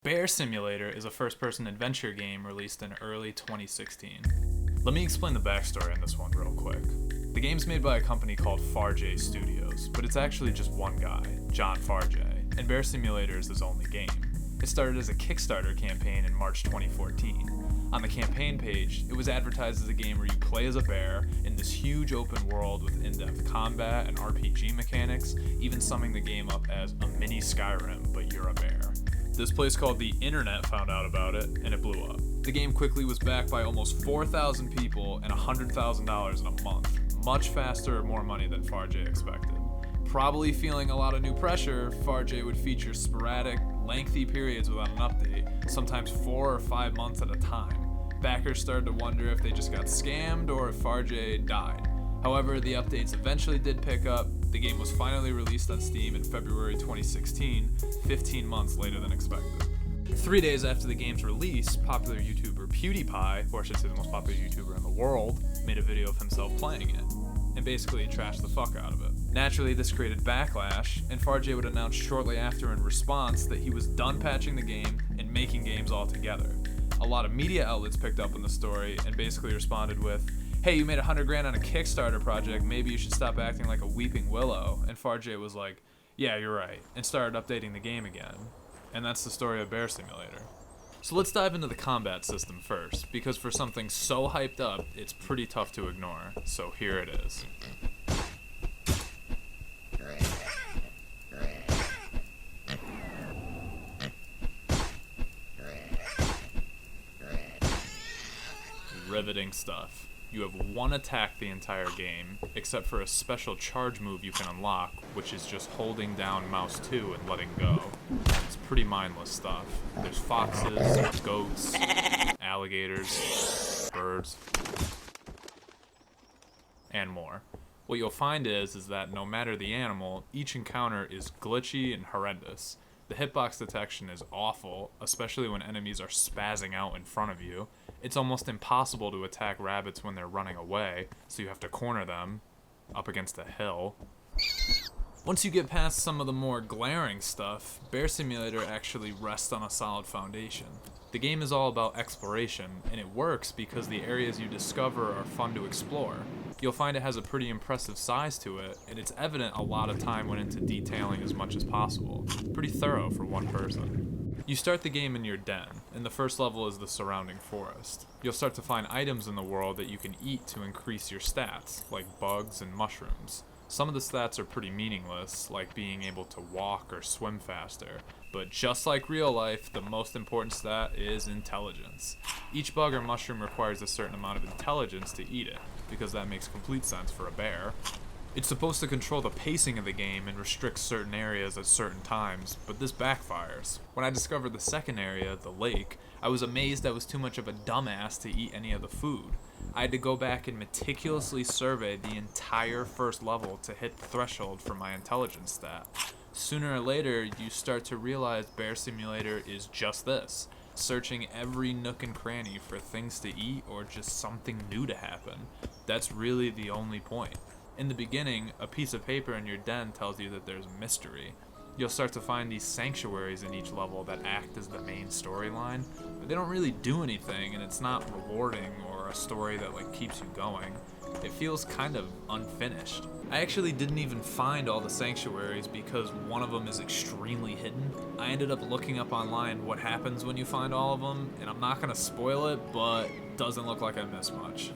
Bear Simulator is a first-person adventure game released in early 2016. Let me explain the backstory on this one real quick. The game's made by a company called Farjay Studios, but it's actually just one guy, John Farjay, and Bear Simulator is his only game. It started as a Kickstarter campaign in March 2014. On the campaign page, it was advertised as a game where you play as a bear in this huge open world with in-depth combat and RPG mechanics, even summing the game up as a mini Skyrim, but you're a bear. This place called the Internet found out about it, and it blew up. The game quickly was backed by almost 4,000 people and $100,000 in a month, much faster and more money than Farjay expected. Probably feeling a lot of new pressure, Farjay would feature sporadic, lengthy periods without an update, sometimes 4 or 5 months at a time. Backers started to wonder if they just got scammed or if Farjay died. However, the updates eventually did pick up. The game was finally released on Steam in February 2016, 15 months later than expected. 3 days after the game's release, popular YouTuber PewDiePie, or I should say the most popular YouTuber in the world, made a video of himself playing it, and basically trashed the fuck out of it. Naturally, this created backlash, and Farjay would announce shortly after in response that he was done patching the game and making games altogether. A lot of media outlets picked up on the story and basically responded with, "Hey, you made $100,000 on a Kickstarter project, maybe you should stop acting like a weeping willow." And Farjay was like, "Yeah, you're right," and started updating the game again. And that's the story of Bear Simulator. So let's dive into the combat system first, because for something so hyped up, it's pretty tough to ignore. So here it is. Riveting stuff. You have one attack the entire game, except for a special charge move you can unlock, which is just holding down mouse 2 and letting go. It's pretty mindless stuff. There's foxes, goats, alligators, birds, and more. What you'll find is that no matter the animal, each encounter is glitchy and horrendous. The hitbox detection is awful, especially when enemies are spazzing out in front of you. It's almost impossible to attack rabbits when they're running away, so you have to corner them up against a hill. Once you get past some of the more glaring stuff, Bear Simulator actually rests on a solid foundation. The game is all about exploration, and it works because the areas you discover are fun to explore. You'll find it has a pretty impressive size to it, and it's evident a lot of time went into detailing as much as possible. Pretty thorough for one person. You start the game in your den, and the first level is the surrounding forest. You'll start to find items in the world that you can eat to increase your stats, like bugs and mushrooms. Some of the stats are pretty meaningless, like being able to walk or swim faster, but just like real life, the most important stat is intelligence. Each bug or mushroom requires a certain amount of intelligence to eat it, because that makes complete sense for a bear. It's supposed to control the pacing of the game and restrict certain areas at certain times, but this backfires. When I discovered the second area, the lake, I was amazed I was too much of a dumbass to eat any of the food. I had to go back and meticulously survey the entire first level to hit the threshold for my intelligence stat. Sooner or later, you start to realize Bear Simulator is just this, searching every nook and cranny for things to eat or just something new to happen. That's really the only point. In the beginning, a piece of paper in your den tells you that there's a mystery. You'll start to find these sanctuaries in each level that act as the main storyline, but they don't really do anything, and it's not rewarding or a story that keeps you going. It feels kind of unfinished. I actually didn't even find all the sanctuaries because one of them is extremely hidden. I ended up looking up online what happens when you find all of them, and I'm not gonna spoil it, but it doesn't look like I missed much.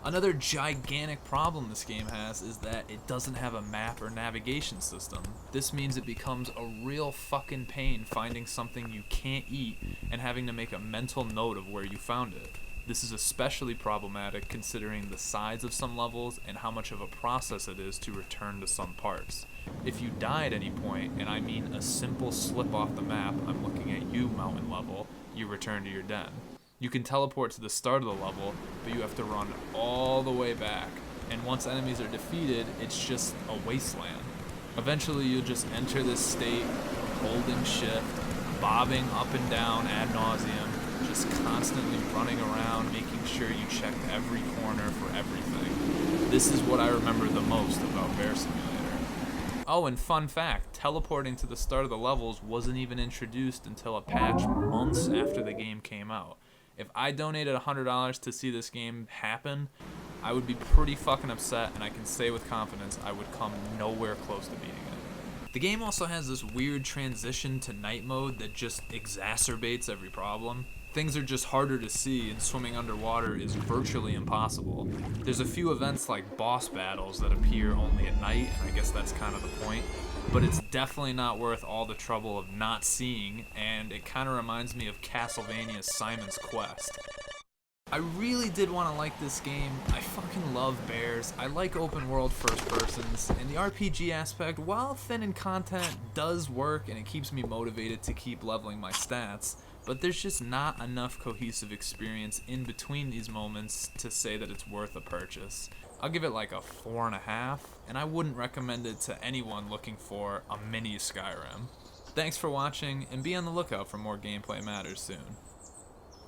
Another gigantic problem this game has is that it doesn't have a map or navigation system. This means it becomes a real fucking pain finding something you can't eat and having to make a mental note of where you found it. This is especially problematic considering the size of some levels and how much of a process it is to return to some parts. If you die at any point, and I mean a simple slip off the map, I'm looking at you mountain level, you return to your den. You can teleport to the start of the level, but you have to run all the way back, and once enemies are defeated, it's just a wasteland. Eventually you'll just enter this state, holding shift, bobbing up and down ad nauseum, just constantly running around, making sure you check every corner for everything. This is what I remember the most about Bear Simulator. Oh, and fun fact, teleporting to the start of the levels wasn't even introduced until a patch months after the game came out. If I donated $100 to see this game happen, I would be pretty fucking upset, and I can say with confidence I would come nowhere close to beating it. The game also has this weird transition to night mode that just exacerbates every problem. Things are just harder to see, and swimming underwater is virtually impossible. There's a few events like boss battles that appear only at night, and I guess that's kind of the point, but it's definitely not worth all the trouble of not seeing, and it kind of reminds me of Castlevania's Simon's Quest. I really did want to like this game. I fucking love bears. I like open world first persons, and the RPG aspect, while thin in content, does work, and it keeps me motivated to keep leveling my stats, but there's just not enough cohesive experience in between these moments to say that it's worth a purchase. I'll give it like a 4.5, and I wouldn't recommend it to anyone looking for a mini Skyrim. Thanks for watching, and be on the lookout for more Gameplay Matters soon.